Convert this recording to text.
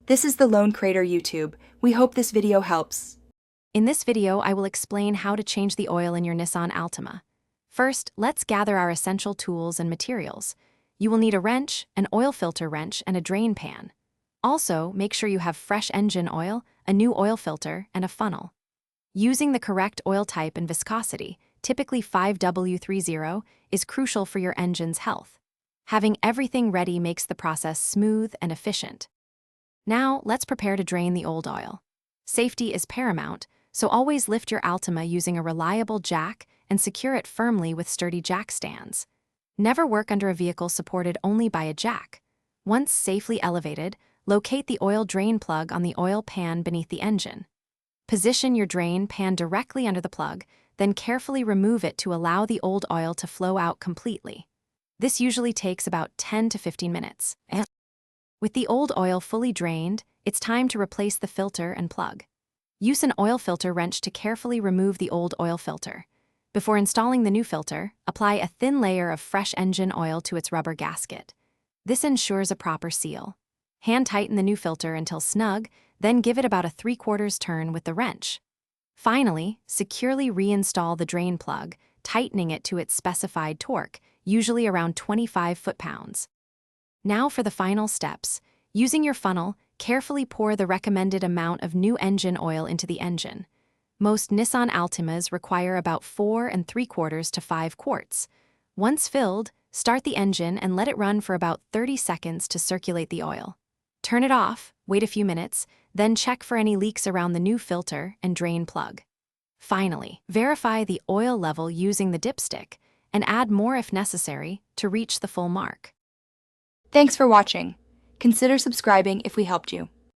This is the Lone Crater YouTube. We hope this video helps. In this video, I will explain how to change the oil in your Nissan Altima. First, let's gather our essential tools and materials. You will need a wrench, an oil filter wrench, and a drain pan. Also, make sure you have fresh engine oil, a new oil filter, and a funnel. Using the correct oil type and viscosity, typically 5W30, is crucial for your engine's health. Having everything ready makes the process smooth and efficient. Now, let's prepare to drain the old oil. Safety is paramount, so always lift your Altima using a reliable jack and secure it firmly with sturdy jack stands. Never work under a vehicle supported only by a jack. Once safely elevated, locate the oil drain plug on the oil pan beneath the engine. Position your drain pan directly under the plug, then carefully remove it to allow the old oil to flow out completely. This usually takes about 10 to 15 minutes. With the old oil fully drained, it's time to replace the filter and plug. Use an oil filter wrench to carefully remove the old oil filter. Before installing the new filter, apply a thin layer of fresh engine oil to its rubber gasket. This ensures a proper seal. Hand tighten the new filter until snug, then give it about a 3/4 turn with the wrench. Finally, securely reinstall the drain plug, tightening it to its specified torque, usually around 25 foot-pounds. Now for the final steps. Using your funnel, carefully pour the recommended amount of new engine oil into the engine. Most Nissan Altimas require about 4¾ to 5 quarts. Once filled, start the engine and let it run for about 30 seconds to circulate the oil. Turn it off, wait a few minutes, then check for any leaks around the new filter and drain plug. Finally, verify the oil level using the dipstick and add more if necessary to reach the full mark. Thanks for watching. Consider subscribing if we helped you.